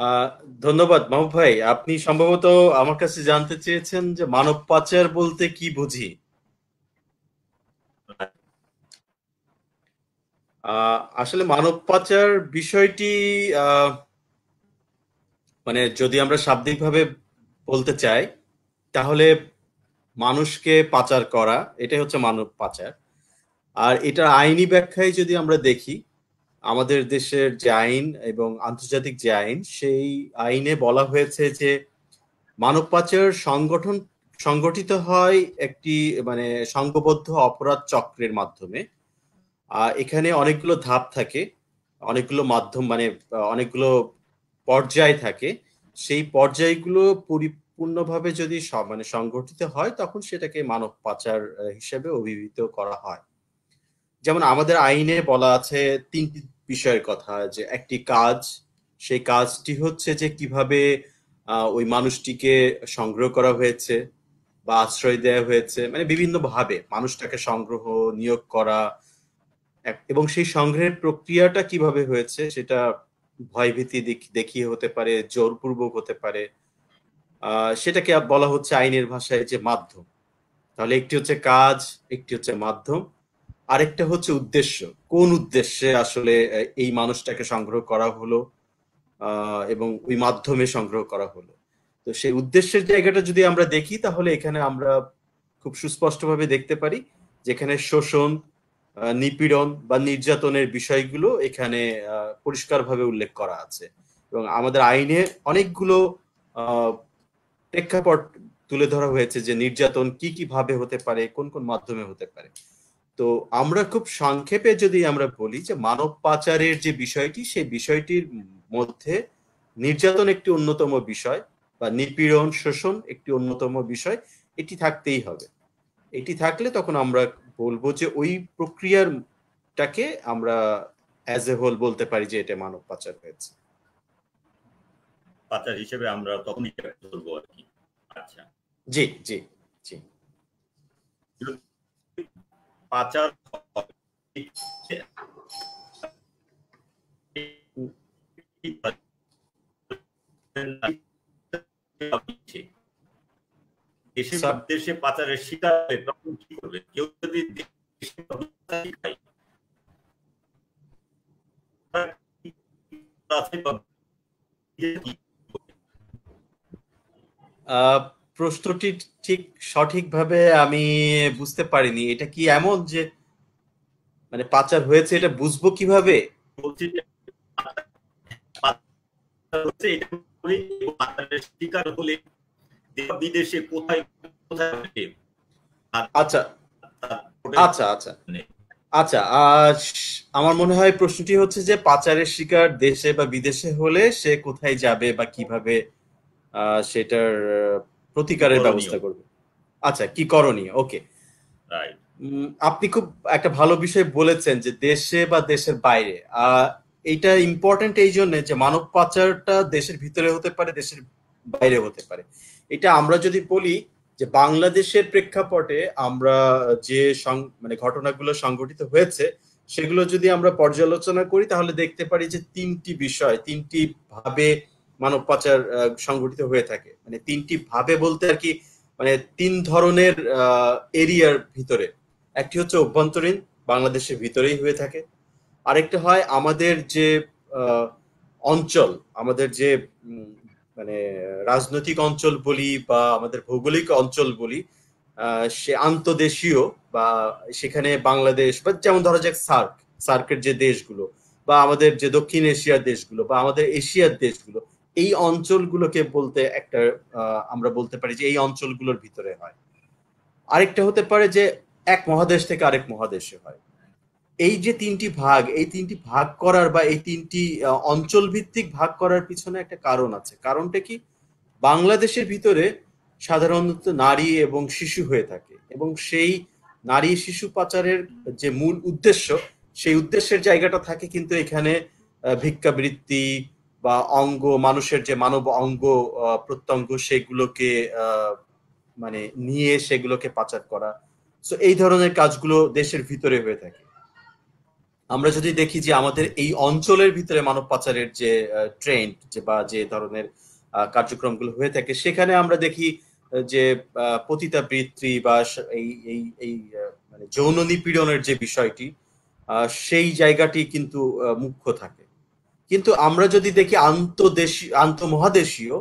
আহ ধন্যবাদ মাহবুব ভাই। আপনি সম্ভবত আমার কাছে জানতে চেয়েছেন যে মানব পাচার বলতে কি বুঝি। আসলে মানব পাচার বিষয়টি আহ, মানে যদি আমরা শাব্দিকভাবে বলতে চাই তাহলে মানুষকে পাচার করা, এটাই হচ্ছে মানব পাচার। আর এটার আইনি ব্যাখ্যায় যদি আমরা দেখি, আমাদের দেশের যে আইন এবং আন্তর্জাতিক যে আইন, সেই আইনে বলা হয়েছে যে মানব পাচার সংগঠিত হয় একটি মানে সংঘবদ্ধ অপরাধ চক্রের মাধ্যমে। এখানে অনেকগুলো ধাপ থাকে, অনেকগুলো মাধ্যম মানে অনেকগুলো পর্যায় থাকে। সেই পর্যায়গুলো পরিপূর্ণভাবে যদি মানে সংগঠিত হয় তখন সেটাকে মানব পাচার হিসেবে অভিহিত করা হয়। যেমন আমাদের আইনে বলা আছে তিনটি বিষয়ের কথা, যে একটি কাজ, সেই কাজটি হচ্ছে যে কিভাবে ওই মানুষটিকে সংগ্রহ করা হয়েছে বা আশ্রয় দেওয়া হয়েছে, মানে বিভিন্ন ভাবে মানুষটাকে সংগ্রহ, নিয়োগ করা, এবং সেই সংগ্রহের প্রক্রিয়াটা কিভাবে হয়েছে সেটা ভয়ভীতি দেখিয়ে হতে পারে, জোরপূর্বক হতে পারে। সেটাকে বলা হচ্ছে আইনের ভাষায় যে মাধ্যম। তাহলে একটি হচ্ছে কাজ, একটি হচ্ছে মাধ্যম, আরেকটা হচ্ছে উদ্দেশ্য। কোন উদ্দেশ্যে আসলে এই মানুষটাকে সংগ্রহ করা হলো এবং ওই মাধ্যমে সংগ্রহ করা হলো। তো সেই উদ্দেশ্যের জায়গাটা যদি আমরা দেখি তাহলে এখানে আমরা খুব সুস্পষ্টভাবে দেখতে পারি যেখানে শোষণ, নিপীড়ন বা নির্যাতনের বিষয়গুলো এখানে পরিষ্কারভাবে উল্লেখ করা আছে। এবং আমাদের আইনে অনেকগুলো আহ, প্রেক্ষাপট তুলে ধরা হয়েছে যে নির্যাতন কি কি ভাবে হতে পারে, কোন কোন মাধ্যমে হতে পারে। তো আমরা খুব সংক্ষেপে যদি আমরা বলি যে মানব পাচারের যে বিষয়টি, সেই বিষয়টির মধ্যে নির্যাতন একটি অন্যতম বিষয়, বা নিপীড়ন শোষণ একটি অন্যতম বিষয়। এটি থাকতেই হবে। এটি থাকলে তখন আমরা বলবো যে ওই প্রক্রিয়ারটাকে আমরা অ্যাজ এ হোল বলতে পারি যে এটা মানব পাচার হয়েছে। পাচার হিসেবে আমরা তখনই ধরবো আর কি। আচ্ছা, জি, জি, জি। পাচার দেশে স্যার, বিদেশে পাচারের শিকার হয় তখন কি করবে? কেউ যদি দেশে খায়, আহ প্রশ্নটি ঠিক সঠিকভাবে আমি বুঝতে পারিনি। এটা কি এমন যে মানে পাচার হয়েছে এটা বুঝবো কিভাবে? বলছি যে পাচার হচ্ছে এটা বলি, এবং পাচারের শিকার হলে বিদেশে কোথায় কোথায় হবে? আর আচ্ছা, হোটেল আচ্ছা, আচ্ছা, আচ্ছা। আমার মনে হয় প্রশ্নটি হচ্ছে যে পাচারের শিকার দেশে বা বিদেশে হলে সে কোথায় যাবে বা কিভাবে সেটার কি প্রতিকারের করণীয়? ব্যবস্থা করবে। আচ্ছা, কি করণীয়? ওকে। রাইট। আপনি খুব একটা ভালো বিষয় বলেছেন যে দেশে বা দেশের বাইরে। আহ এইটা ইম্পর্টেন্ট এই জন্য যে মানব পাচারটা দেশের ভিতরে হতে পারে, দেশের বাইরে হতে পারে। এটা আমরা যদি বলি যে বাংলাদেশের প্রেক্ষাপটে আমরা যে মানে ঘটনাগুলো সংঘটিত হয়েছে সেগুলো যদি আমরা পর্যালোচনা করি তাহলে দেখতে পারি যে তিনটি বিষয়, তিনটি ভাবে মানব পাচার সংঘটিত হয়ে থাকে। মানে তিনটি ভাবে বলতে আর কি, মানে তিন ধরনের এরিয়ার ভিতরে। একটি হচ্ছে অভ্যন্তরীণ, বাংলাদেশের ভিতরেই হয়ে থাকে। আরেকটা হয় আমাদের যে আহ, অঞ্চল, আমাদের যে মানে রাজনৈতিক অঞ্চল বলি বা আমাদের ভৌগোলিক অঞ্চল বলি, সে আন্তদেশীয়, বা সেখানে বাংলাদেশ বা যেমন ধরা যাক সার্কের যে দেশগুলো, বা আমাদের যে দক্ষিণ এশিয়ার দেশগুলো বা আমাদের এশিয়ার দেশগুলো, এই অঞ্চলগুলোকে বলতে একটা আমরা বলতে পারি যে এই অঞ্চলগুলোর ভিতরে হয়। আরেকটা হতে পারে যে এক মহাদেশ থেকে আরেক মহাদেশে হয়। এই যে তিনটি ভাগ, এই তিনটি ভাগ করার বা এই তিনটি অঞ্চল ভিত্তিক ভাগ করার পিছনে একটা কারণ আছে। কারণটা কি? বাংলাদেশের ভিতরে সাধারণত নারী এবং শিশু হয়ে থাকে, এবং সেই নারী শিশু পাচারের যে মূল উদ্দেশ্য, সেই উদ্দেশ্যের জায়গাটা থাকে কিন্তু এখানে ভিক্ষাবৃত্তি বা মানুষের যে মানব অঙ্গ প্রত্যঙ্গ সেগুলোকে আহ, মানে নিয়ে সেগুলোকে পাচার করা। তো এই ধরনের কাজগুলো দেশের ভিতরে হয়ে থাকে। আমরা যদি দেখি যে আমাদের এই অঞ্চলের ভিতরে মানব পাচারের যে ট্রেন্ড যে বা যে ধরনের কার্যক্রমগুলো হয়ে থাকে, সেখানে আমরা দেখি যে পতিতাবৃত্তি বা এই এই এই মানে যৌন নিপীড়নের যে বিষয়টি, সেই জায়গাটি কিন্তু মুখ্য থাকে। কিন্তু আমরা যদি দেখি আন্তদেশীয় আন্তঃমহাদেশীয়,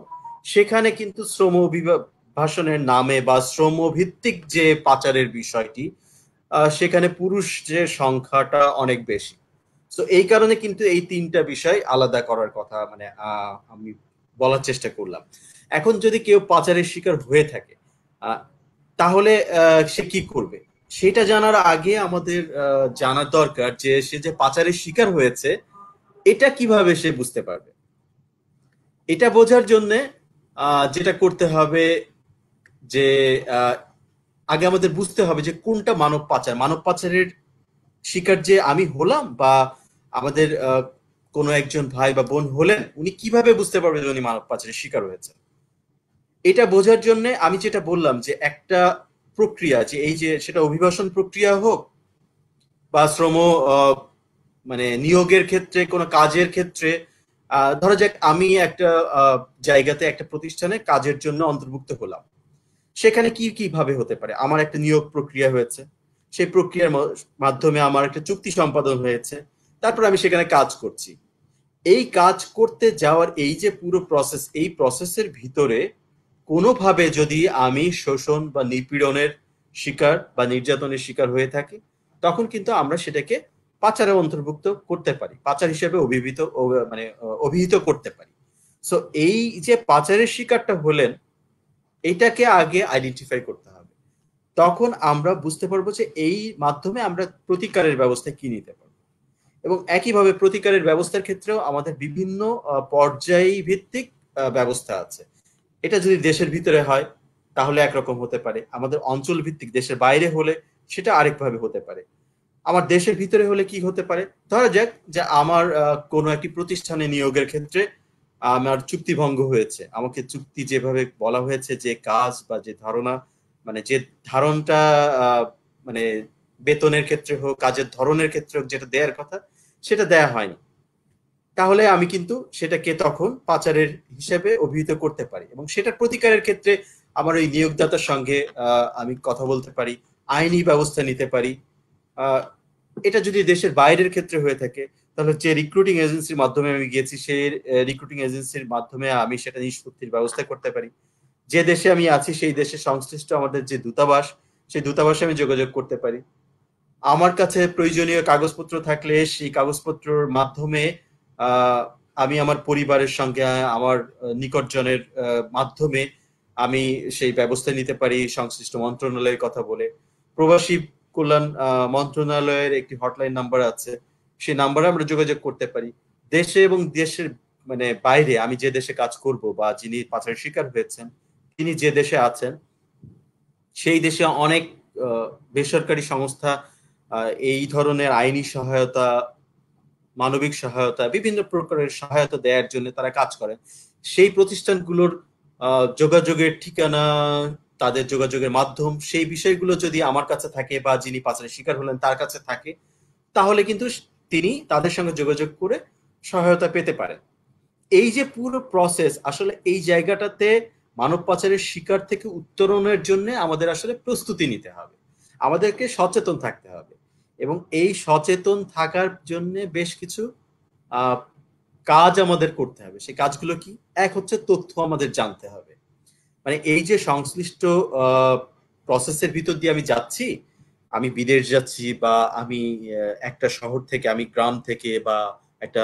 সেখানে কিন্তু শ্রম অভিবাসনের নামে বা শ্রম ভিত্তিক যে পাচারের বিষয়টি, সেখানে পুরুষ যে সংখ্যাটা অনেক বেশি। তো এই কারণে কিন্তু এই তিনটা বিষয় আলাদা করার কথা মানে আমি বলার চেষ্টা করলাম। এখন যদি কেউ পাচারের শিকার হয়ে থাকে, তাহলে সে কি করবে সেটা জানার আগে আমাদের জানার দরকার যে সে যে পাচারের শিকার হয়েছে এটা কিভাবে সে বুঝতে পারবে। এটা বোঝার জন্য যেটা করতে হবে যে আহ, আগে আমাদের বুঝতে হবে যে কোনটা মানব পাচার। মানব পাচারের শিকার যে আমি হলাম বা আমাদের কোনো একজন ভাই বা বোন হলেন, উনি কিভাবে বুঝতে পারবে যে উনি মানব পাচারের শিকার হয়েছে। এটা বোঝার জন্য আমি যেটা বললাম যে একটা প্রক্রিয়া, যে এই যে সেটা অভিবাসন প্রক্রিয়া হোক বা শ্রম আহ, মানে নিয়োগের ক্ষেত্রে, কোনো কাজের ক্ষেত্রে, ধরা যাক আমি একটা জায়গাতে একটা প্রতিষ্ঠানে কাজের জন্য অন্তর্ভুক্ত হলাম। সেখানে কি কি ভাবে হতে পারে, আমার একটা নিয়োগ প্রক্রিয়া হয়েছে, সেই প্রক্রিয়ার মাধ্যমে আমার একটা চুক্তি সম্পাদন হয়েছে, তারপর আমি সেখানে কাজ করছি। এই কাজ করতে যাওয়ার এই যে পুরো প্রসেস, এই প্রসেসের ভিতরে কোনোভাবে যদি আমি শোষণ বা নিপীড়নের শিকার বা নির্যাতনের শিকার হয়ে থাকি, তখন কিন্তু আমরা সেটাকে পাচারে অন্তর্ভুক্ত করতে পারি, পাচার হিসেবে মানে অভিহিত করতে পারি। সো এই যে পাচারের শিকারটা হলেন, এটাকে আগে আইডেন্টিফাই করতে হবে। তখন আমরা বুঝতে পারবো যে এই মাধ্যমে আমরা প্রতিকারের ব্যবস্থা কি নিতে পারবো। এবং একইভাবে প্রতিকারের ব্যবস্থার ক্ষেত্রেও আমাদের বিভিন্ন পর্যায় ভিত্তিক ব্যবস্থা আছে। এটা যদি দেশের ভিতরে হয় তাহলে একরকম হতে পারে, আমাদের অঞ্চল ভিত্তিক দেশের বাইরে হলে সেটা আরেকভাবে হতে পারে। আমার দেশের ভিতরে হলে কি হতে পারে, ধরা যাক যে আমার কোনো একটি প্রতিষ্ঠানে নিয়োগের ক্ষেত্রে আমার চুক্তি ভঙ্গ হয়েছে, আমাকে চুক্তি যেভাবে বলা হয়েছে যে কাজ বা যে ধারণা, মানে যে ধারণটা মানে বেতনের ক্ষেত্রে হোক, কাজের ধরনের ক্ষেত্রে হোক, যেটা দেওয়ার কথা সেটা দেয়া হয়নি। তাহলে আমি কিন্তু সেটাকে তখন পাচারের হিসেবে অভিহিত করতে পারি এবং সেটার প্রতিকারের ক্ষেত্রে আমার ওই নিয়োগদাতার সঙ্গে আমি কথা বলতে পারি, আইনি ব্যবস্থা নিতে পারি। আহ, এটা যদি দেশের বাইরের ক্ষেত্রে হয়ে থাকে, তাহলে যে রিক্রুটিং এজেন্সির মাধ্যমে আমি গিয়েছি সেই রিক্রুটিং এজেন্সির মাধ্যমে আমি সেটা নিষ্পত্তির ব্যবস্থা করতে পারি। যে দেশে আমি আছি সেই দেশের সংশ্লিষ্ট আমাদের যে দূতাবাস, সেই দূতাবাসে আমি যোগাযোগ করতে পারি। আমার কাছে প্রয়োজনীয় কাগজপত্র থাকলে সেই কাগজপত্রের মাধ্যমে আহ, আমি আমার পরিবারের সঙ্গে, আমার নিকটজনের মাধ্যমে আমি সেই ব্যবস্থা নিতে পারি সংশ্লিষ্ট মন্ত্রণালয়ের কথা বলে। প্রবাসী কল্যাণ মন্ত্রণালয়ের একটি হটলাইন নাম্বার আছে, সেই নাম্বারে আমরা যোগাযোগ করতে পারি। দেশে এবং দেশের মানে বাইরে আমি যে দেশে কাজ করব বা যিনি পাচারের শিকার হয়েছেন তিনি যে দেশে আছেন, সেই দেশে অনেক বেসরকারি সংস্থা এই ধরনের আইনি সহায়তা, মানবিক সহায়তা, বিভিন্ন প্রকারের সহায়তা দেওয়ার জন্য তারা কাজ করেন। সেই প্রতিষ্ঠানগুলোর যোগাযোগের ঠিকানা, তাদের যোগাযোগের মাধ্যম, সেই বিষয়গুলো যদি আমার কাছে থাকে বা যিনি পাচারের শিকার হলেন তার কাছে থাকে, তাহলে কিন্তু তিনি তাদের সঙ্গে যোগাযোগ করে সহায়তা পেতে পারেন। এই যে পুরো প্রসেস, আসলে এই জায়গাটাতে মানব পাচারের শিকার থেকে উত্তরণের জন্য আমাদের আসলে প্রস্তুতি নিতে হবে, আমাদেরকে সচেতন থাকতে হবে। এবং এই সচেতন থাকার জন্য বেশ কিছু আহ, কাজ আমাদের করতে হবে। সেই কাজগুলো কি? এক হচ্ছে তথ্য আমাদের জানতে হবে। মানে এই যে সংশ্লিষ্ট প্রসেসের ভিতর দিয়ে আমি যাচ্ছি, আমি বিদেশ যাচ্ছি বা আমি একটা শহর থেকে, আমি গ্রাম থেকে বা একটা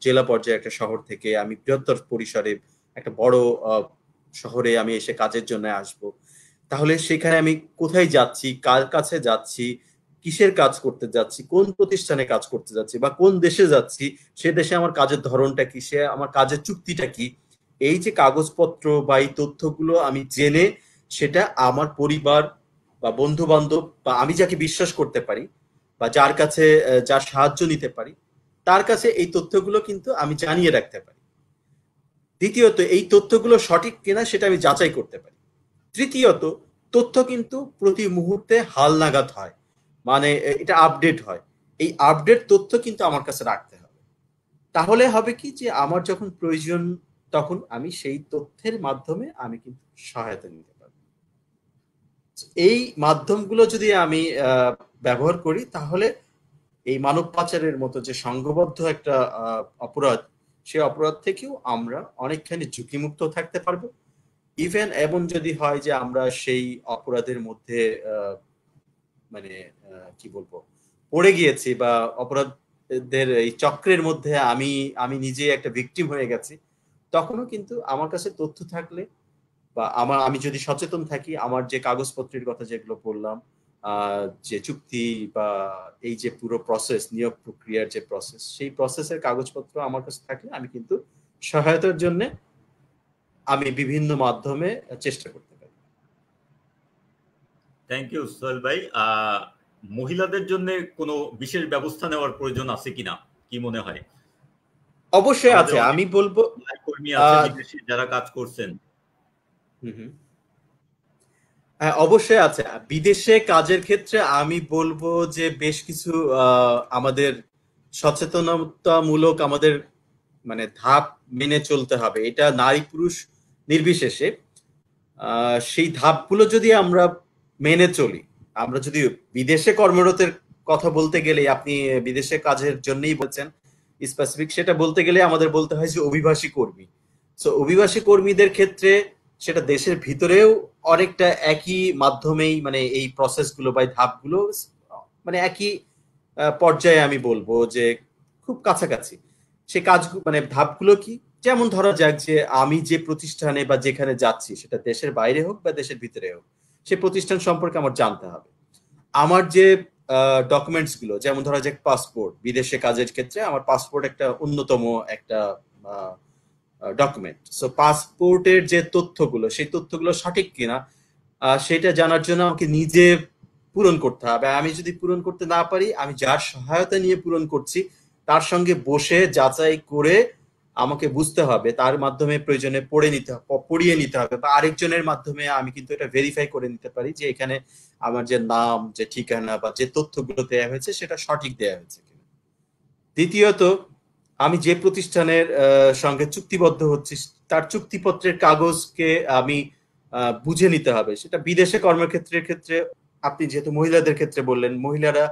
জেলা পর্যায়ে একটা শহর থেকে আমি বৃহত্তর পরিসরে একটা বড় আহ, শহরে আমি এসে কাজের জন্য আসব। তাহলে সেখানে আমি কোথায় যাচ্ছি, কার কাছে যাচ্ছি, কিসের কাজ করতে যাচ্ছি, কোন প্রতিষ্ঠানে কাজ করতে যাচ্ছি বা কোন দেশে যাচ্ছি, সে দেশে আমার কাজের ধরনটা কি, সে আমার কাজের চুক্তিটা কি, এই যে কাগজপত্র বা এই তথ্যগুলো আমি জেনে সেটা আমার পরিবার বা বন্ধু বান্ধব বা আমি যাকে বিশ্বাস করতে পারি বা যার কাছে যার সাহায্য নিতে পারি, তার কাছে এই তথ্যগুলো কিন্তু আমি জানিয়ে রাখতে পারি। দ্বিতীয়ত, এই তথ্যগুলো সঠিক কিনা সেটা আমি যাচাই করতে পারি। তৃতীয়ত, তথ্য কিন্তু প্রতি মুহূর্তে হালনাগাদ হয়, মানে এটা আপডেট হয়। এই আপডেট তথ্য কিন্তু আমার কাছে রাখতে হবে। তাহলে হবে কি যে আমার যখন প্রয়োজন তখন আমি সেই তথ্যের মাধ্যমে আমি কিন্তু সহায়তা নিতে পারবো। এই মাধ্যমগুলো যদি আমি ব্যবহার করি তাহলে এই মানব পাচারের মতো যে সংঘবদ্ধ একটা অপরাধ, সেই অপরাধ থেকেও আমরা অনেকখানি ঝুঁকিমুক্ত থাকতে পারবো। ইভেন এমন যদি হয় যে আমরা সেই অপরাধের মধ্যে মানে কি বলবো পড়ে গিয়েছি বা অপরাধদের এই চক্রের মধ্যে আমি আমি নিজে একটা ভিকটিম হয়ে গেছি, তখনও কিন্তু আমার কাছে তথ্য থাকলে বা আমি যদি সচেতন থাকি, আমার যে কাগজপত্রের কথা যেগুলো বললাম, যে চুক্তি বা এই যে পুরো প্রসেস, নিয়োগ প্রক্রিয়ার যে প্রসেস, সেই প্রসেসের কাগজপত্র আমার কাছে থাকলে আমি কিন্তু সহায়তার জন্য আমি বিভিন্ন মাধ্যমে চেষ্টা করতে পারি। থ্যাংক ইউ সোহেল ভাই। মহিলাদের জন্য কোনো বিশেষ ব্যবস্থা নেওয়ার প্রয়োজন আছে কিনা, কি মনে হয়? অবশ্যই আমাদের আছে, অনেক আমি বলবো কর্মী আছে বিদেশে যারা কাজ করছেন। হ্যাঁ, অবশ্যই আছে। বিদেশে কাজের ক্ষেত্রে আমি বলবো যে বেশ কিছু আমাদের সচেতনতামূলক আমাদের মানে ধাপ মেনে চলতে হবে, এটা নারী পুরুষ নির্বিশেষে। সেই ধাপগুলো যদি আমরা মেনে চলি, আমরা যদি বিদেশে কর্মরতের কথা বলতে গেলে, আপনি বিদেশে কাজের জন্যই বলছেন স্পেসিফিক, সেটা বলতে গেলে আমাদের বলতে হয় যে অভিবাসী কর্মী। সো অভিবাসী কর্মীদের ক্ষেত্রে সেটা দেশের ভিতরেও অনেকটা একই মাধ্যমেই মানে এই প্রসেসগুলো বা ধাপগুলো মানে একই পর্যায়ে আমি বলবো যে খুব কাছাকাছি। সে কাজ মানে ধাপগুলো কি, যেমন ধরা যাক যে আমি যে প্রতিষ্ঠানে বা যেখানে যাচ্ছি সেটা দেশের বাইরে হোক বা দেশের ভিতরে হোক, সে প্রতিষ্ঠান সম্পর্কে আমার জানতে হবে। আমার যে ডকুমেন্টস গুলো, যেমন ধরা যাক পাসপোর্ট, বিদেশে কাজের ক্ষেত্রে আমার পাসপোর্ট একটা অন্যতম একটা ডকুমেন্ট। সো পাসপোর্টের যে তথ্যগুলো, সেই তথ্যগুলো সঠিক কিনা সেটা জানার জন্য আমাকে নিজে পূরণ করতে হবে। আমি যদি পূরণ করতে না পারি, আমি যার সহায়তা নিয়ে পূরণ করছি তার সঙ্গে বসে যাচাই করে আমাকে বুঝতে হবে, তার মাধ্যমে প্রয়োজনে পড়িয়ে নিতে হবে, বা আরেকজনের মাধ্যমে আমি কিন্তু এটা ভেরিফাই করে নিতে পারি যে এখানে আমার যে নাম, যে ঠিকানা বা যে তথ্যগুলো দেওয়া হয়েছে সেটা সঠিক দেওয়া হয়েছে কিনা। দ্বিতীয়ত, আমি যে প্রতিষ্ঠানের সঙ্গে চুক্তিবদ্ধ হচ্ছি তার চুক্তিপত্রের কাগজকে আমি বুঝে নিতে হবে। সেটা বিদেশে কর্মক্ষেত্রের ক্ষেত্রে, আপনি যেহেতু মহিলাদের ক্ষেত্রে বললেন, মহিলারা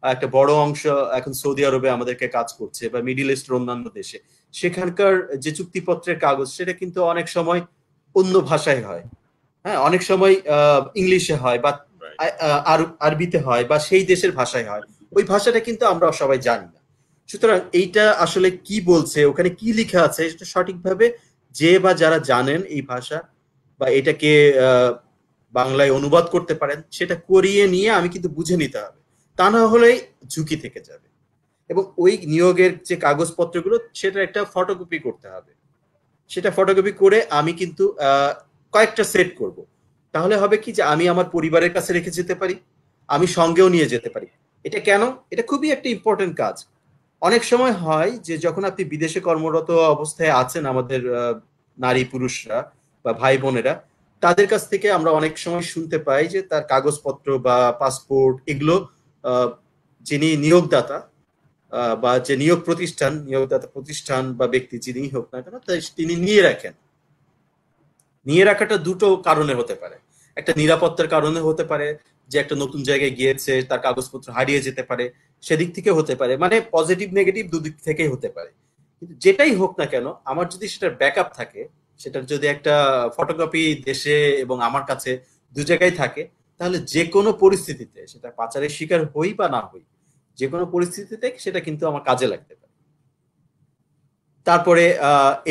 একটা বড় অংশ এখন সৌদি আরবে আমাদেরকে কাজ করছে বা মিডিল ইস্টের অন্যান্য দেশে, সেখানকার যে চুক্তিপত্রের কাগজ সেটা কিন্তু অনেক সময় অন্য ভাষায় হয়। হ্যাঁ, অনেক সময় ইংলিশে হয় বা আরবিতে হয় বা সেই দেশের ভাষায় হয়। ওই ভাষাটা কিন্তু আমরা সবাই জানি না। সুতরাং এইটা আসলে কি বলছে, ওখানে কি লেখা আছে, সেটা সঠিকভাবে যে বা যারা জানেন এই ভাষা বা এটাকে বাংলায় অনুবাদ করতে পারেন, সেটা করিয়ে নিয়ে আমি কিন্তু বুঝে নিতে হবে। তা না হলে ঝুঁকি থেকে যাবে। এবং ওই নিয়োগের যে কাগজপত্রগুলো সেটা একটা ফটোকপি করতে হবে। সেটা ফটোকপি করে আমি কিন্তু কয়েকটা সেট করব। তাহলে হবে কি যে আমি আমার পরিবারের কাছে রেখে যেতে পারি, আমি সঙ্গেও নিয়ে যেতে পারি। এটা কেন? এটা খুবই একটা ইম্পর্টেন্ট কাজ। অনেক সময় হয় যে যখন আপনি বিদেশে কর্মরত অবস্থায় আছেন, আমাদের নারী পুরুষরা বা ভাই বোনেরা, তাদের কাছ থেকে আমরা অনেক সময় শুনতে পাই যে তার কাগজপত্র বা পাসপোর্ট এগুলো যিনি নিয়োগদাতা বা যে নিয়োগদাতা প্রতিষ্ঠান বা ব্যক্তি যিনি হোক না কেন, তিনি নিয়ে রাখেন। নিয়ে রাখাটা দুটো কারণে হতে পারে। একটা নিরাপত্তার কারণে হতে পারে, যে একটা নতুন জায়গায় গিয়েছে, তার কাগজপত্র হারিয়ে যেতে পারে, সেদিক থেকে হতে পারে। মানে পজিটিভ নেগেটিভ দুদিক থেকেই হতে পারে। কিন্তু যেটাই হোক না কেন, আমার যদি সেটার ব্যাকআপ থাকে, সেটার যদি একটা ফটোকপি দেশে এবং আমার কাছে দু জায়গায় থাকে, তাহলে যে কোনো পরিস্থিতিতে, সেটা পাচারের শিকার হই বা না হই, যে কোনো পরিস্থিতিতে সেটা কিন্তু আমার কাজে লাগতে পারে। তারপরে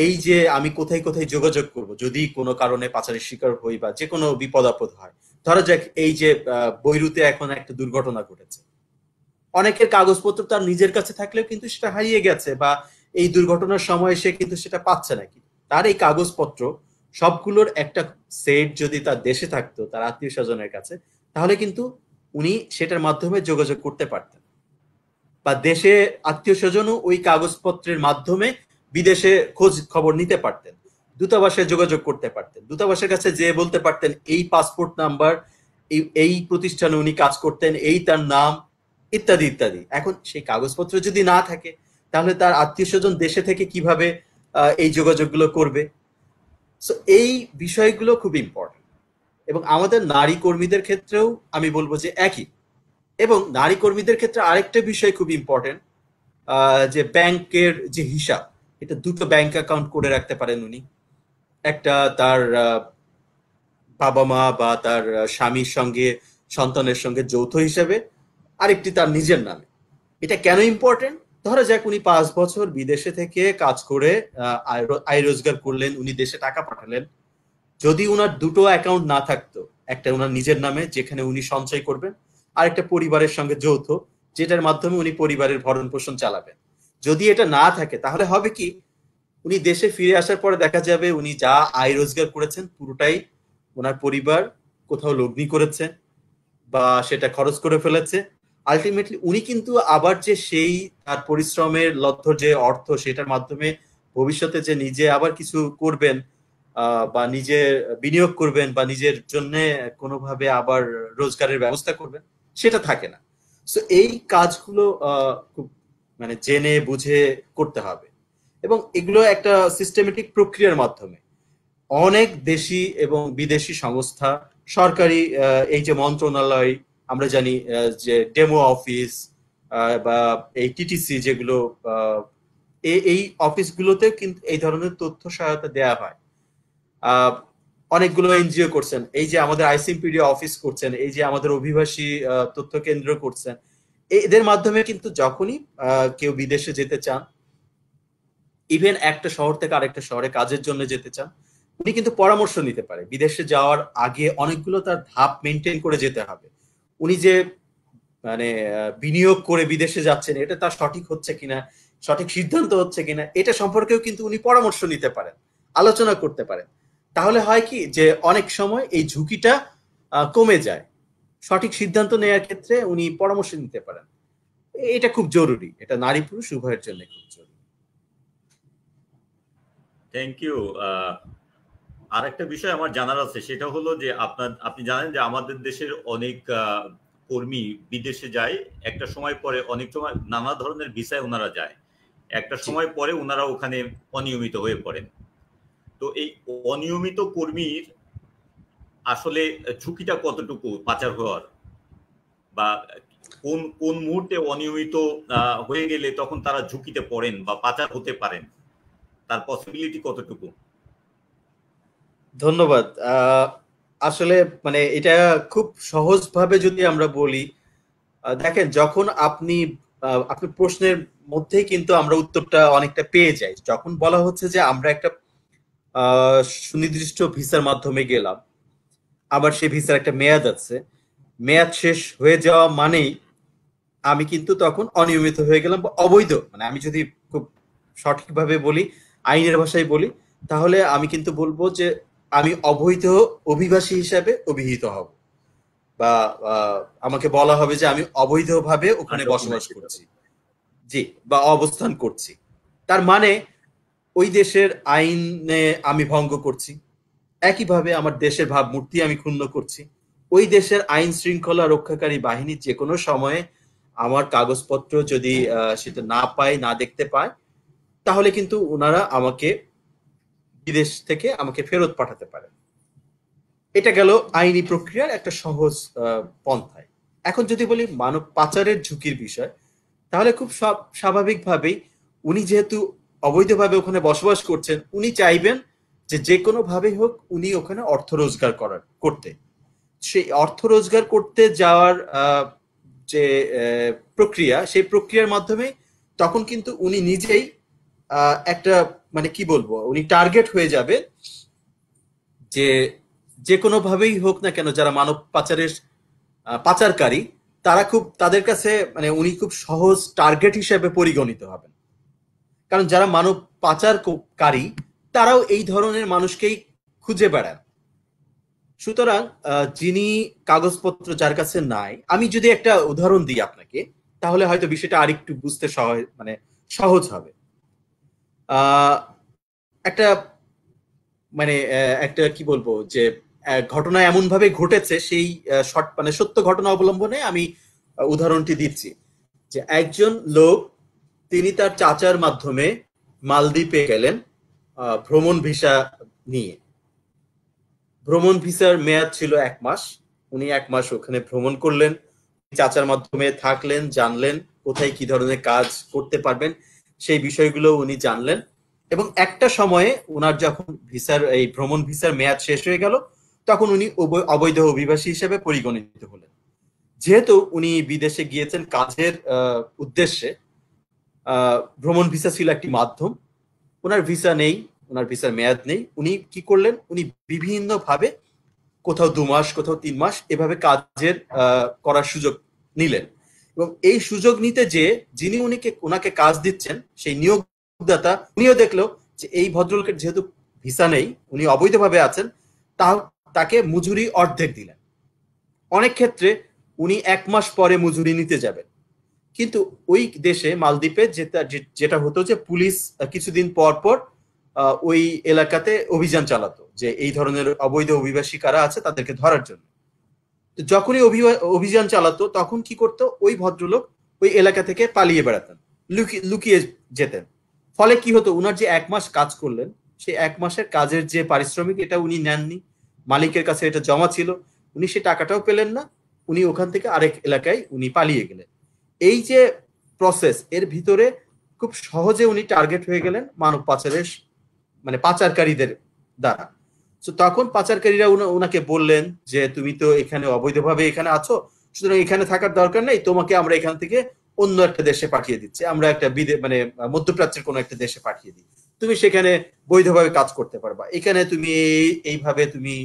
এই যে আমি কোথায় কোথায় যোগাযোগ করব যদি কোনো কারণে পাচারের শিকার হই বা যে কোনো বিপদ আপদ হয়। ধরা যাক এই যে বৈরুতে এখন একটা দুর্ঘটনা ঘটেছে, অনেকের কাগজপত্র তার নিজের কাছে থাকলেও কিন্তু সেটা হারিয়ে গেছে, বা এই দুর্ঘটনার সময় সে কিন্তু সেটা পাচ্ছে নাকি। তার এই কাগজপত্র সবগুলোর একটা সেট যদি তার দেশে থাকতো, তার আত্মীয় স্বজনের কাছে, তাহলে কিন্তু উনি সেটার মাধ্যমে যোগাযোগ করতে পারতেন, বা দেশে আত্মীয় স্বজনও ওই কাগজপত্রের মাধ্যমে বিদেশে খোঁজ খবর নিতে পারতেন, দূতাবাসে যোগাযোগ করতে পারতেন, দূতাবাসের কাছে যে বলতে পারতেন এই পাসপোর্ট নাম্বার, এই প্রতিষ্ঠানে উনি কাজ করতেন, এই তার নাম, ইত্যাদি ইত্যাদি। এখন সেই কাগজপত্র যদি না থাকে, তাহলে তার আত্মীয় স্বজন দেশে থেকে কিভাবে এই যোগাযোগগুলো করবে? সো এই বিষয়গুলো খুব ইম্পর্টেন্ট। এবং আমাদের নারী কর্মীদের ক্ষেত্রেও আমি বলবো যে একই। এবং নারী কর্মীদের ক্ষেত্রে আরেকটা বিষয় খুব ইম্পর্টেন্ট, যে ব্যাংকের যে হিসাব, এটা দুটো ব্যাংক অ্যাকাউন্ট করে রাখতে পারেন উনি। একটা তার বাবা মা বা তার স্বামীর সঙ্গে, সন্তানের সঙ্গে যৌথ হিসেবে, আরেকটি তার নিজের নামে। এটা কেন ইম্পর্টেন্ট? ধরা যাক উনি 5 বছর বিদেশে থেকে কাজ করে আয় রোজগার করলেন, উনি দেশে টাকা পাঠালেন। যদি উনার দুটো অ্যাকাউন্ট না থাকতো, একটা উনার নিজের নামে যেখানে উনি সঞ্চয় করবেন, আর একটা পরিবারের সঙ্গে যৌথ, যেটার মাধ্যমে উনি পরিবারের ভরণ পোষণ চালাবেন। যদি এটা না থাকে, তাহলে হবে কি, উনি দেশে ফিরে আসার পরে দেখা যাবে উনি যা আয় রোজগার করেছেন পুরোটাই ওনার পরিবার কোথাও লগ্নি করেছে বা সেটা খরচ করে ফেলেছে। আলটিমেটলি উনি কিন্তু আবার যে সেই তার পরিশ্রমের লব্ধ যে অর্থ, সেটার মাধ্যমে ভবিষ্যতে যে নিজে আবার কিছু করবেন, বা নিজে বিনিয়োগ করবেন বা নিজের জন্য কোনোভাবে আবার রোজগারের ব্যবস্থা করবেন, সেটা থাকে না। সো এই কাজগুলো খুব মানে জেনে বুঝে করতে হবে। এবং এগুলো একটা সিস্টেমেটিক প্রক্রিয়ার মাধ্যমে অনেক দেশি এবং বিদেশি সংস্থা, সরকারি এই যে মন্ত্রণালয়, আমরা জানি যে ডেমো অফিস বা এই টিটিসি যেগুলো, এই অফিসগুলোতে কিন্তু এই ধরনের তথ্য সহায়তা দেওয়া হয়। আহ, অনেকগুলো এনজিও করছেন, এই যে আমাদের আইসিএমপিডি অফিস করছেন, এই যে আমাদের অভিবাসী তথ্য কেন্দ্র করছেন। এদের মাধ্যমে কিন্তু যখনই কেউ বিদেশে যেতে চান, ইভেন একটা শহর থেকে আরেকটা শহরে কাজের জন্য যেতে চান, উনি কিন্তু পরামর্শ নিতে পারে। বিদেশে যাওয়ার আগে অনেকগুলো তার ধাপ মেনটেন করে যেতে হবে। উনি যে মানে বিনিয়োগ করে বিদেশে যাচ্ছেন, এটা তার সঠিক হচ্ছে কিনা, সঠিক সিদ্ধান্ত হচ্ছে কিনা, এটা সম্পর্কেও কিন্তু উনি পরামর্শ নিতে পারেন, আলোচনা করতে পারেন। তাহলে হয় কি, যে অনেক সময় এই ঝুঁকিটা কমে যায়। সঠিক সিদ্ধান্ত নেওয়ার ক্ষেত্রে উনি পরামর্শ নিতে পারেন। এটা খুব জরুরি, এটা নারী পুরুষ উভয়ের জন্য খুব জরুরি। Thank you. আরেকটা বিষয় আমার জানার আছে, সেটা হলো যে আপনি জানেন যে আমাদের দেশের অনেক কর্মী বিদেশে যায়, একটা সময় পরে, অনেক সময় নানা ধরনের ভিসায় ওনারা যায়, একটা জি। সময় পরে ওনারা ওখানে অনিয়মিত হয়ে পড়েন। তো এই অনিয়মিত কর্মীর আসলে ঝুঁকিটা কতটুকু পাচার হওয়ার, বা কোন কোন মুহূর্তে অনিয়মিত হয়ে গেলে তখন তারা ঝুঁকিতে পড়েন বা পাচার হতে পারেন, তার পসিবিলিটি কতটুকু? ধন্যবাদ। আসলে মানে এটা খুব সহজভাবে যদি আমরা বলি, দেখেন, যখন আপনি আপনি প্রশ্নের মধ্যেই কিন্তু আমরা উত্তরটা অনেকটা পেয়ে যাই। যখন বলা হচ্ছে যে আমরা একটা সুনির্দিষ্ট ভিসার মাধ্যমে গেলাম, আবার সেই ভিসার একটা মেয়াদ আছে, মেয়াদ শেষ হয়ে যাওয়া মানেই আমি কিন্তু তখন অনিয়মিত হয়ে গেলাম বা অবৈধ, মানে আমি যদি খুব সঠিকভাবে বলি, আইনের ভাষায় বলি, তাহলে আমি কিন্তু বলবো যে আমি অবৈধ অভিবাসী হিসাবে অভিহিত হব, বা আমাকে বলা হবে যে আমি অবৈধভাবে ওখানে বসবাস আনডকুমেন্টেড। করছি। জি, বা অবস্থান করছি। তার মানে ওই দেশের আইনে আমি ভঙ্গ করছি, একইভাবে আমার দেশের ভাবমূর্তি আমি ক্ষুণ্ণ করছি। ওই দেশের আইন শৃঙ্খলা রক্ষাকারী বাহিনী যে কোনো সময়ে আমার কাগজপত্র যদি সেটা না পায়, না দেখতে পায়, তাহলে কিন্তু ওনারা আমাকে বিদেশ থেকে আমাকে ফেরত পাঠাতে পারে। এটা গেল আইনি প্রক্রিয়ার একটা সহজ পন্থায়। এখন যদি বলি মানব পাচারের ঝুঁকির বিষয়, তাহলে খুব স্বাভাবিকভাবেই উনি যেহেতু অবৈধভাবে ওখানে বসবাস করছেন, উনি চাইবেন যে যে কোনো ভাবে হোক উনি ওখানে অর্থ রোজগার করতে। সেই অর্থ রোজগার করতে যাওয়ার যে প্রক্রিয়া, সেই প্রক্রিয়ার মাধ্যমে তখন কিন্তু উনি নিজেই একটা মানে কি বলবো, উনি টার্গেট হয়ে যাবে, যে যে কোনো ভাবেই হোক না কেন যারা মানব পাচারের পাচারকারী, তারা খুব তাদের কাছে মানে উনি খুব সহজ টার্গেট হিসেবে পরিগণিত হবেন। কারণ যারা মানব পাচারকারী, তারাও এই ধরনের মানুষকেই খুঁজে বেড়ান। সুতরাং যিনি কাগজপত্র যার কাছে নাই, আমি যদি একটা উদাহরণ দিই আপনাকে, তাহলে হয়তো বিষয়টা আরেকটু বুঝতে মানে সহজ হবে। আহ, একটা মানে একটা কি বলবো, যে ঘটনা এমন ভাবে ঘটেছে, সেই মানে সত্য ঘটনা অবলম্বনে আমি উদাহরণটি দিচ্ছি। যে একজন লোক তিনি তার চাচার মাধ্যমে মালদ্বীপে গেলেন ভ্রমণ ভিসা নিয়ে। ভ্রমণ ভিসার মেয়াদ ছিল 1 মাস। উনি 1 মাস ওখানে ভ্রমণ করলেন, চাচার মাধ্যমে থাকলেন, জানলেন কোথায় কি ধরনের কাজ করতে পারবেন সেই বিষয়গুলো উনি জানলেন। এবং একটা সময়ে উনার যখন এই ভ্রমণ ভিসার মেয়াদ শেষ হয়ে গেল, তখন উনি অবৈধ অভিবাসী হিসেবে পরিগণিত হলেন। যেহেতু উনি বিদেশে গিয়েছেন কাজের উদ্দেশ্যে, ভ্রমণ ভিসা ছিল একটি মাধ্যম। ওনার ভিসা নেই, ওনার ভিসার মেয়াদ নেই। উনি কি করলেন, উনি বিভিন্ন ভাবে কোথাও 2 মাস, কোথাও 3 মাস এভাবে কাজের করার সুযোগ নিলেন। এবং এই সুযোগ নিতে যে যিনি ওনাকে কাজ দিচ্ছেন সেই নিয়োগদাতা উনিও দেখলো যে এই ভদ্রলোকের যেহেতু ভিসা নেই, উনি অবৈধভাবে আছেন, তাকে মজুরি অর্ধেক দিলেন। অনেক ক্ষেত্রে উনি 1 মাস পরে মজুরি নিতে যাবেন, কিন্তু ওই দেশে মালদ্বীপে যেটা হতো যে পুলিশ কিছুদিন পর পর ওই এলাকাতে অভিযান চালাতো যে এই ধরনের অবৈধ অভিবাসী কারা আছে তাদেরকে ধরার জন্য। তো যখনই অভিযান চালাতো তখন কি করতো, ওই ভদ্রলোক ওই এলাকা থেকে পালিয়ে বেড়াতেন, লুকিয়ে যেতেন। ফলে কি হতো, উনার যে 1 মাস কাজ করলেন সেই 1 মাসের কাজের যে পারিশ্রমিক এটা উনি নেননি, মালিকের কাছে এটা জমা ছিল, উনি সে টাকাটাও পেলেন না। উনি ওখান থেকে আরেক এলাকায় উনি পালিয়ে গেলেন। এই যে প্রসেস, এর ভিতরে খুব সহজে উনি টার্গেট হয়ে গেলেন মানব পাচারের মানে পাচারকারীদের দ্বারা। তো তখন পাচারকারীরা ওনাকে বললেন যে তুমি তো এখানে অবৈধভাবে এখানে আছো, সুতরাং এখানে থাকার দরকার নেই, তোমাকে আমরা এখান থেকে অন্য একটা দেশে পাঠিয়ে দিচ্ছি, আমরা একটা মানে মধ্যপ্রাচ্যের কোনো একটা দেশে পাঠিয়ে দিই, তুমি সেখানে বৈধভাবে কাজ করতে পারবা, এখানে তুমি এইভাবে তুমি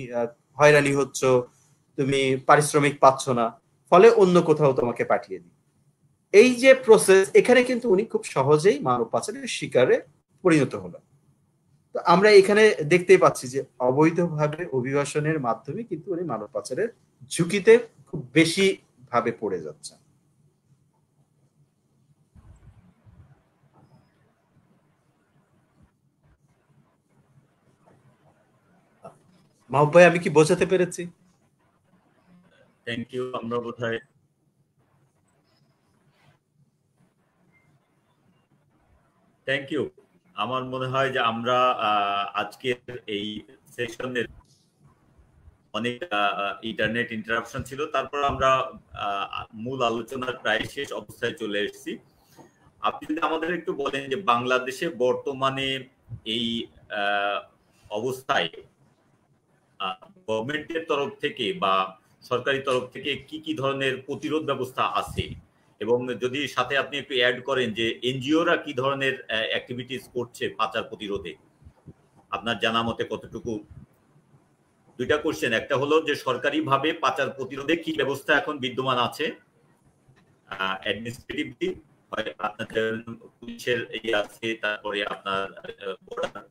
হয়রানি হচ্ছ, তুমি পারিশ্রমিক পাচ্ছ না, ফলে অন্য কোথাও তোমাকে পাঠিয়ে দিই। এই যে প্রসেস, এখানে কিন্তু উনি খুব সহজেই মানব পাচারের শিকারে পরিণত হলো। তো আমরা এখানে দেখতেই পাচ্ছি যে অবৈধভাবে অভিবাসনের মাধ্যমে কিন্তু উনি মানব পাচারের ঝুঁকিতে খুব বেশি ভাবে পড়ে যাচ্ছে। মাহবুব ভাই, আমি কি বোঝাতে পেরেছি? Thank you. আমরা বোধহয় থ্যাংক ইউ। আমার মনে হয় যে আমরা আজকের এই সেশনের অনেক ইন্টারনেট ইন্টারাপশন ছিল, তারপর আমরা মূল আলোচনার প্রায় শেষ অবস্থায় চলে এসেছি। আপনি যদি আমাদের একটু বলেন যে বাংলাদেশে বর্তমানে এই অবস্থায় গভর্নমেন্টের তরফ থেকে বা সরকারি তরফ থেকে কি কি ধরনের প্রতিরোধ ব্যবস্থা আছে, এবং যদি সাথে আপনি একটু অ্যাড করেন যে এনজিওরা কি ধরনের অ্যাক্টিভিটিস করছে পাচার প্রতিরোধে, আপনার জানা মতে কতটুকু? দুইটা কোশ্চেন, একটা হলো যে সরকারিভাবে পাচার প্রতিরোধে কি ব্যবস্থা এখন বিদ্যমান আছে অ্যাডমিনিস্ট্রেটিভলি, আপনাদের পুলিশের আছে, তারপরে আপনার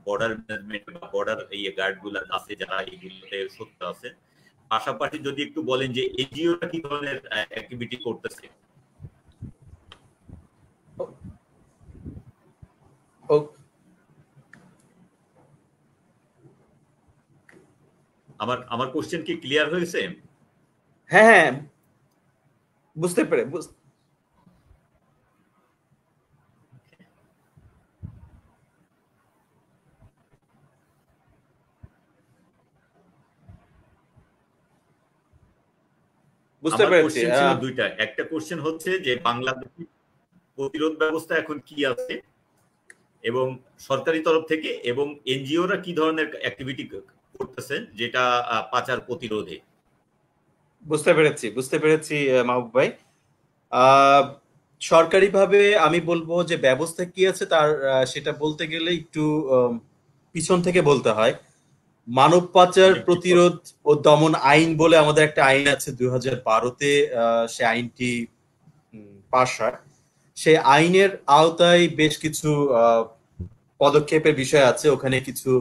বর্ডার ম্যানেজমেন্ট বা বর্ডার গার্ড গুলো আছে যারা এইগুলোতে সত্য আছে। পাশাপাশি যদি একটু বলেন যে এনজিওরা কি ধরনের অ্যাক্টিভিটি করতেছে। আমার কোশ্চেন কি ক্লিয়ার হয়েছে? হ্যাঁ হ্যাঁ, বুঝতে পেরেছি। ছিল দুইটা। একটা কোশ্চেন হচ্ছে যে বাংলাদেশে প্রতিরোধ ব্যবস্থা এখন কি আছে, এবং সরকারি তরফ থেকে এবং এনজিওরা কি ধরনের অ্যাক্টিভিটি করতেছে যেটা পাচার প্রতিরোধে। বুঝতে পেরেছি মাহবুব ভাই। সরকারিভাবে আমি বলবো যে ব্যবস্থা কি আছে তার সেটা বলতে গেলে একটু পিছন থেকে বলতে হয়। মানব পাচার প্রতিরোধ ও দমন আইন বলে আমাদের একটা আইন আছে 2012-তে, সে আইনটি পাশ হয়। সেই আইনের আওতায় বেশ কিছু পদক্ষেপের বিষয় আছে, ওখানে কিছু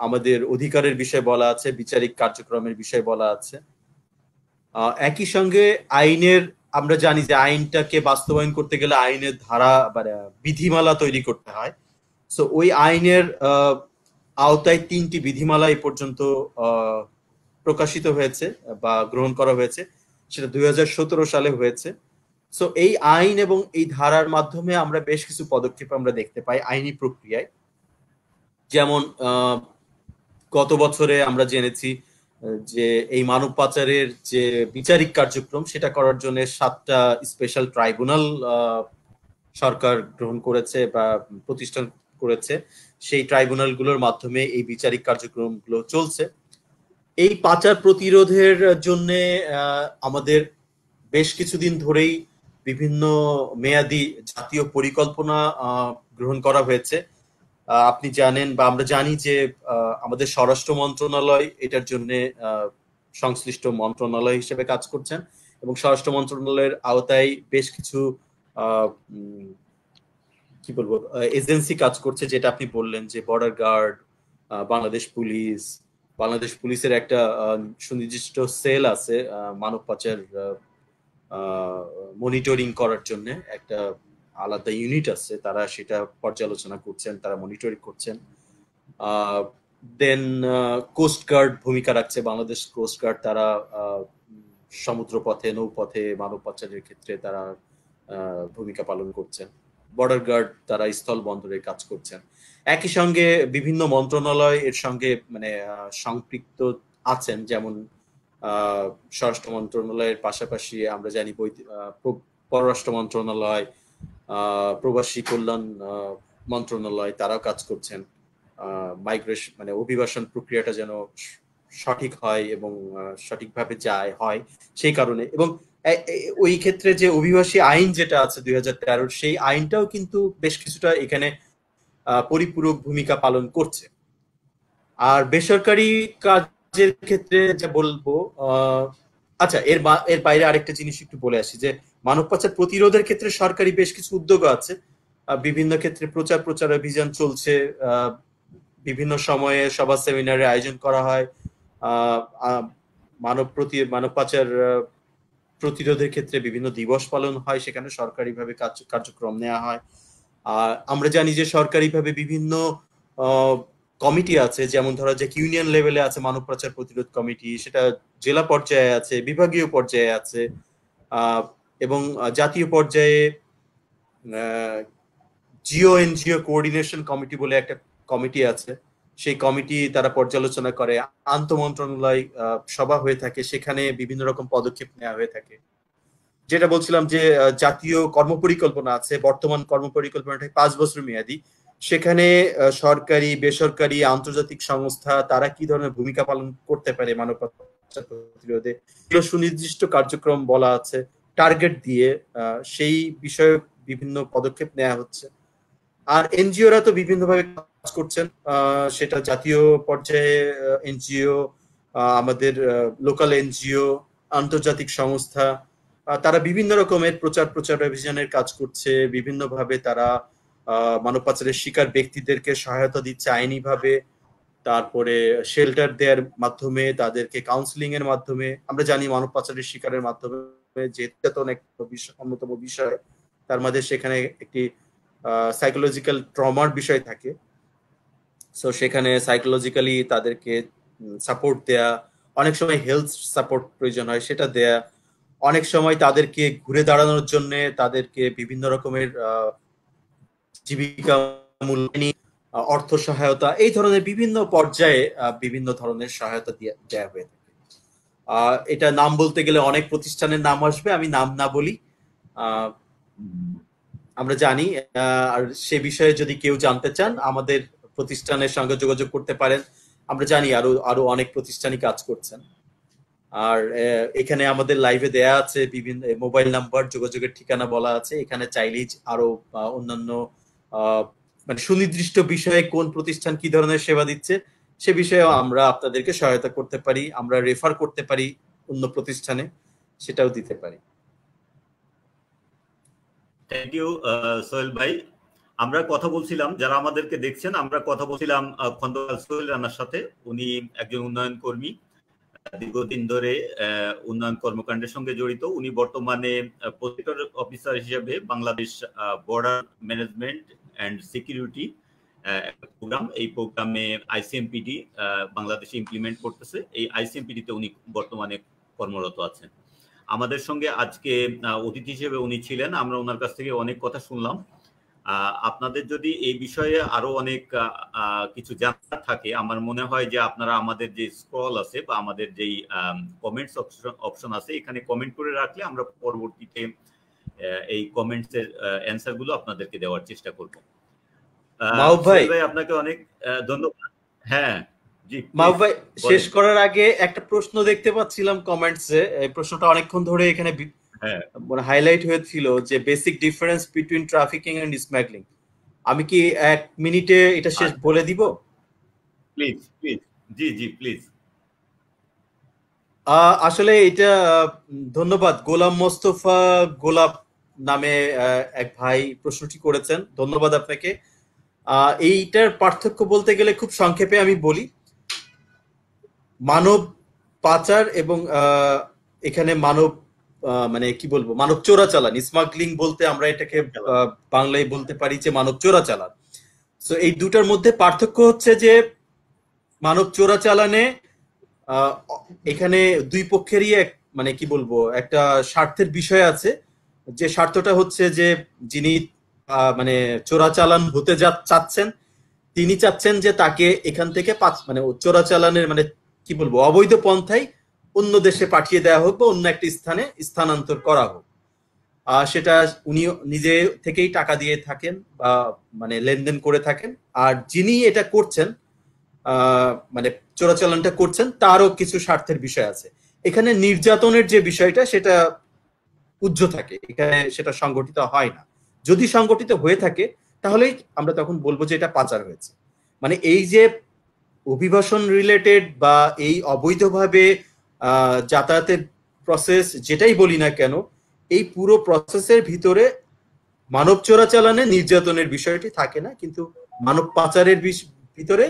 আমাদের অধিকারের বিষয় বলা আছে, বিচারিক কার্যক্রমের বিষয় বলা আছে। একই সঙ্গে আইনের, আমরা জানি যে আইনটাকে বাস্তবায়ন করতে গেলে আইনের ধারা মানে বিধিমালা তৈরি করতে হয়। সো ওই আইনের আওতায় 3টি বিধিমালা এই পর্যন্ত প্রকাশিত হয়েছে বা গ্রহণ করা হয়েছে, সেটা 2017 সালে হয়েছে। সো এই আইন এবং এই ধারার মাধ্যমে আমরা বেশ কিছু পদক্ষেপ আমরা দেখতে পাই আইনি প্রক্রিয়ায়। যেমন গত বছরে আমরা জেনেছি যে এই মানব পাচারের যে বিচারিক কার্যক্রম সেটা করার জন্য 7টা স্পেশাল ট্রাইব্যুনাল সরকার গ্রহণ করেছে বা প্রতিষ্ঠান করেছে। সেই ট্রাইব্যুনালগুলোর মাধ্যমে এই বিচারিক কার্যক্রমগুলো চলছে। এই পাচার প্রতিরোধের জন্য আমাদের বেশ কিছুদিন ধরেই বিভিন্ন মেয়াদি জাতীয় পরিকল্পনা গ্রহণ করা হয়েছে। আপনি জানেন বা আমরা জানি যে আমাদের স্বরাষ্ট্র মন্ত্রণালয় এটার জন্য সংশ্লিষ্ট মন্ত্রণালয় হিসেবে কাজ করছেন এবং স্বরাষ্ট্র মন্ত্রণালয়ের আওতায় বেশ কিছু কি বলবো এজেন্সি কাজ করছে, যেটা আপনি বললেন যে বর্ডার গার্ড, বাংলাদেশ পুলিশের একটা সুনির্দিষ্ট সেল আছে মানব পাচার মনিটরিং করার জন্য, একটা আলাদা ইউনিট আছে, তারা সেটা পর্যালোচনা করছেন, তারা মনিটরিং করছেন। দেন কোস্ট গার্ড ভূমিকা রাখছে, বাংলাদেশ কোস্ট গার্ড, তারা সমুদ্রপথে নৌপথে মানব পাচারের ক্ষেত্রে তারা ভূমিকা পালন করছেন। বর্ডার গার্ড তারা স্থল বন্দরে কাজ করছেন। একই সঙ্গে বিভিন্ন মন্ত্রণালয় এর সঙ্গে মানে সম্পৃক্ত আছেন, যেমন স্বরাষ্ট্র মন্ত্রণালয়ের পাশাপাশি আমরা জানি পররাষ্ট্র মন্ত্রণালয়, প্রবাসী কল্যাণ মন্ত্রণালয় তারাও কাজ করছেন। মাইগ্রেশন মানে অভিবাসন প্রক্রিয়াটা যেন সঠিক হয় এবং সঠিকভাবে হয় সেই কারণে। এবং ওই ক্ষেত্রে যে অভিবাসী আইন যেটা আছে 2013 সেই আইনটাও কিন্তু বেশ কিছুটা এখানে পরিপূরক ভূমিকা পালন করছে। আর বেসরকারি কাজের ক্ষেত্রে যা বলবো, আচ্ছা এর বাইরে আরেকটা জিনিস একটু বলে আসি যে মানব পাচার প্রতিরোধের ক্ষেত্রে সরকারি বেশ কিছু উদ্যোগ আছে। বিভিন্ন ক্ষেত্রে প্রচার অভিযান চলছে, বিভিন্ন সময়ে সভা সেমিনারের আয়োজন করা হয়, মানব পাচার প্রতিরোধের ক্ষেত্রে বিভিন্ন দিবস পালন হয়, সেখানে সরকারিভাবে কার্যক্রম নেওয়া হয়। আর আমরা জানি যে সরকারিভাবে বিভিন্ন কমিটি আছে, যেমন ধরা যাক ইউনিয়ন লেভেলে আছে মানব পাচার প্রতিরোধ কমিটি, সেটা জেলা পর্যায়ে আছে, বিভাগীয় পর্যায়ে আছে, এবং জাতীয় পর্যায়ে জিও এনজিও কোঅর্ডিনেশন কমিটি বলে একটা কমিটি আছে। সেই কমিটি তারা পর্যালোচনা করে, আন্তঃমন্ত্রণালয় সভা হয়ে থাকে, সেখানে বিভিন্ন রকম পদক্ষেপ নেওয়া হয়ে থাকে। যেটা বলছিলাম যে জাতীয় কর্মপরিকল্পনা আছে, বর্তমান কর্মপরিকল্পনাটা 5 বছর মেয়াদী। সেখানে সরকারি, বেসরকারি, আন্তর্জাতিক সংস্থা তারা কি ধরনের ভূমিকা পালন করতে পারে মানব পাচার প্রতিরোধে, সুনির্দিষ্ট কার্যক্রম বলা আছে, টার্গেট দিয়ে সেই বিষয়ে বিভিন্ন পদক্ষেপ নেওয়া হচ্ছে। আর এনজিওরা তো বিভিন্নভাবে কাজ করছেন, সেটা জাতীয় পর্যায়ে এনজিও, আমাদের লোকাল এনজিও, আন্তর্জাতিক সংস্থা, তারা বিভিন্ন রকমের প্রচার অভিযানের কাজ করছে। বিভিন্নভাবে তারা মানব পাচারের শিকার ব্যক্তিদেরকে সহায়তা দিচ্ছে আইনিভাবে, তারপরে শেল্টার দেওয়ার মাধ্যমে, তাদেরকে কাউন্সিলিং এর মাধ্যমে। আমরা জানি মানব পাচারের শিকারের মাধ্যমে যেটা তো অনেক অন্যতম বিষয়, তার মধ্যে সেখানে একটি সাইকোলজিক্যাল ট্রমার বিষয় থাকে। সো সেখানে সাইকোলজিক্যালি তাদেরকে সাপোর্ট দেয়া, অনেক সময় হেলথ সাপোর্ট প্রয়োজন হয় সেটা দেয়া, অনেক সময় তাদেরকে ঘুরে দাঁড়ানোর জন্য তাদেরকে বিভিন্ন রকমের জীবিকা মূল্যায়নী, অর্থ সহায়তা, এই ধরনের বিভিন্ন পর্যায়ে বিভিন্ন ধরনের সহায়তা দেওয়া হয়ে থাকে। এটা নাম বলতে গেলে অনেক প্রতিষ্ঠানের নাম আসবে, আমি নাম না বলি। আমরা জানি, আর সে বিষয়ে যদি কেউ জানতে চান আমাদের প্রতিষ্ঠানের সঙ্গে যোগাযোগ করতে পারেন। আমরা জানি আরো অনেক প্রতিষ্ঠানই কাজ করছেন। আর এখানে আমাদের লাইভে দেয়া আছে বিভিন্ন মোবাইল নাম্বার, যোগাযোগের ঠিকানা বলা আছে। এখানে চাইলেই আরো অন্যান্য মানে সুনির্দিষ্ট বিষয়ে কোন প্রতিষ্ঠান কি ধরনের সেবা দিচ্ছে সে বিষয়েও আমরা আপনাদেরকে সহায়তা করতে পারি, আমরা রেফার করতে পারি অন্য প্রতিষ্ঠানে, সেটাও দিতে পারি। থ্যাংক ইউ সোহেল ভাই। আমরা কথা বলছিলাম, যারা আমাদেরকে দেখছেন, আমরা কথা বলছিলাম খন্দকার সোহেল রানার সাথে। উনি একজন উন্নয়ন কর্মী, দীর্ঘদিন ধরে উন্নয়ন কর্মকাণ্ডের সঙ্গে জড়িত। উনি বর্তমানে প্রসিকিউটর অফিসার হিসেবে Bangladesh border management and security programme, এই প্রোগ্রামে আইসিএমপিডি বাংলাদেশে ইমপ্লিমেন্ট করতেছে। এই আইসিএমপিডিতে উনি বর্তমানে কর্মরত আছেন। আমাদের সঙ্গে আজকে অতিথি হিসেবে উনি ছিলেন। আমরা ওনার কাছ থেকে অনেক কথা শুনলাম। আপনাদের যদি এই বিষয়ে আরো অনেক কিছু জানার থাকে, আমার মনে হয় যে আপনারা আমাদের যে স্ক্রল আছে বা আমাদের যেই কমেন্টস অপশন আছে, এখানে কমেন্ট করে রাখলে আমরা পরবর্তীতে এই কমেন্টস এর অ্যান্সার গুলো আপনাদেরকে দেওয়ার চেষ্টা করব। মাহবুব ভাই, আপনাকে অনেক ধন্যবাদ। হ্যাঁ জি, মাহবুব ভাই, শেষ করার আগে একটা প্রশ্ন দেখতে পাচ্ছিলাম কমেন্টসে, এই প্রশ্নটা অনেকক্ষণ ধরে এখানে মানে হাইলাইট হয়েছিল যে basic difference between trafficking and smuggling. আমি কি 1 মিনিটে এটা শেষ বলে দিব? প্লিজ প্লিজ, জি জি প্লিজ। আসলে এটা ধন্যবাদ, গোলাম মোস্তফা গোলাপ নামে এক ভাই প্রশ্নটি করেছেন, ধন্যবাদ আপনাকে। এইটার পার্থক্য বলতে গেলে খুব সংক্ষেপে আমি বলি, মানব পাচার এবং এখানে মানব মানে কি বলবো, মানব চোরাচালান, স্মাগলিং বলতে আমরা এটাকে বাংলায় বলতে পারি যে মানব চোরাচালান। সো এই দুটার মধ্যে পার্থক্য হচ্ছে যে মানব চোরাচালানে এখানে দুই পক্ষেরই মানে কি বলবো, একটা স্বার্থের বিষয় আছে। যে স্বার্থটা হচ্ছে যে যিনি মানে চোরাচালান হতে চাচ্ছেন, তিনি চাচ্ছেন যে তাকে এখান থেকে মানে চোরাচালানের মানে কি বলবো অবৈধ পন্থায় অন্য দেশে পাঠিয়ে দেওয়া হোক বা অন্য একটি স্থানে স্থানান্তর করা হোক। সেটা উনি নিজে থেকেই টাকা দিয়ে থাকেন বা মানে লেনদেন করে থাকেন। আর যিনি এটা করছেন মানে চোরাচালানটা করছেন, তারও কিছু স্বার্থের বিষয় আছে। এখানে নির্যাতনের যে বিষয়টা সেটা উজ্জ থাকে, এখানে সেটা সংগঠিত হয় না। যদি সংগঠিত হয়ে থাকে তাহলেই আমরা তখন বলবো যে এটা পাচার হয়েছে। মানে এই যে অভিবাসন রিলেটেড বা এই অবৈধভাবে যাতায়াতের প্রসেস যেটাই বলি না কেন, এই পুরো প্রসেসের ভিতরে মানব চোরাচালানে নির্যাতনের বিষয়টি থাকে না, কিন্তু মানব পাচারের ভিতরে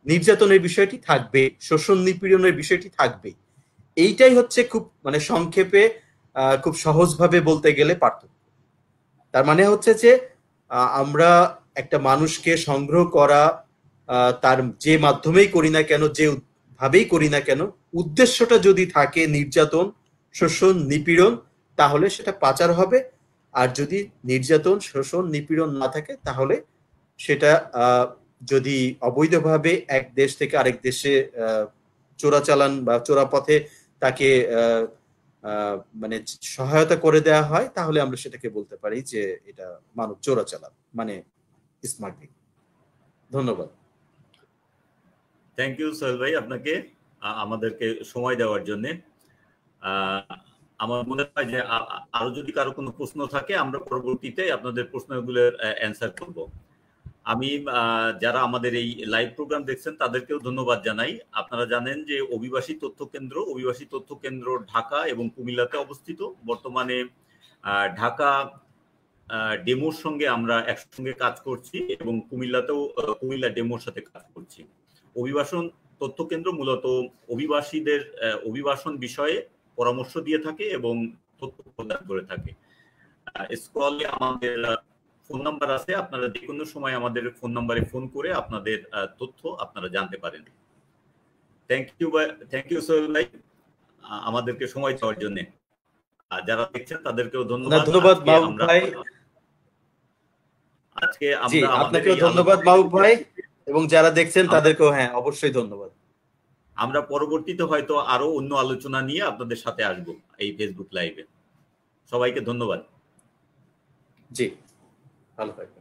নির্যাতনের বিষয়টি থাকবে, শোষণ নিপীড়নের বিষয়টি থাকবে। এইটাই হচ্ছে খুব মানে সংক্ষেপে খুব সহজভাবে বলতে গেলে পার্থক্য। তার মানে হচ্ছে যে আমরা একটা মানুষকে সংগ্রহ করা, তার যে মাধ্যমেই করি না কেন, যে ভাবেই করি না কেন, উদ্দেশ্যটা যদি থাকে নির্যাতন, শোষণ, নিপীড়ন, তাহলে সেটা পাচার হবে। আর যদি নির্যাতন, শোষণ, নিপীড়ন না থাকে তাহলে সেটা যদি অবৈধভাবে এক দেশ থেকে আরেক দেশে চোরাচালান বা চোরাপথে তাকে মানে সহায়তা করে দেওয়া হয়, তাহলে আমরা সেটাকে বলতে পারি যে এটা মানব চোরাচালান, মানে স্মাগলিং। ধন্যবাদ। থ্যাংক ইউ সোহেল ভাই, আপনাকে আমাদেরকে সময় দেওয়ার জন্য। আমার মনে হয় যে আরো যদি কারো কোনো প্রশ্ন থাকে আমরা পরবর্তীতে আপনাদের প্রশ্নগুলোর অ্যান্সার করব। আমি যারা আমাদের এই লাইভ প্রোগ্রাম দেখছেন তাদেরকেও ধন্যবাদ জানাই। আপনারা জানেন যে অভিবাসী তথ্য কেন্দ্র ঢাকা এবং কুমিল্লাতে অবস্থিত। বর্তমানে ঢাকা ডেমোর সঙ্গে আমরা একসঙ্গে কাজ করছি এবং কুমিল্লাতেও কুমিল্লা ডেমোর সাথে কাজ করছি। অভিবাসন তথ্য কেন্দ্র মূলত অভিবাসীদের অভিবাসন বিষয়ে পরামর্শ দিয়ে থাকে এবং তথ্য প্রদান করে থাকে। স্ক্রলে আমাদের ফোন নাম্বার আছে, আপনারা যে কোনো সময় আমাদের ফোন নাম্বারে ফোন করে আপনাদের তথ্য আপনারা জানতে পারেন। থ্যাংক ইউ সোহেল ভাই আমাদেরকে সময় দেওয়ার জন্য। যারা দেখছেন তাদেরকেও ধন্যবাদ। ধন্যবাদ মাহবুব ভাই। আজকে আপনাকেও ধন্যবাদ মাহবুব ভাই, এবং যারা দেখছেন তাদেরকেও হ্যাঁ অবশ্যই ধন্যবাদ। আমরা পরবর্তীতে হয়তো আরো অন্য আলোচনা নিয়ে আপনাদের সাথে আসবো এই ফেসবুক লাইভে। সবাইকে ধন্যবাদ। জি, ভালো থাকবেন।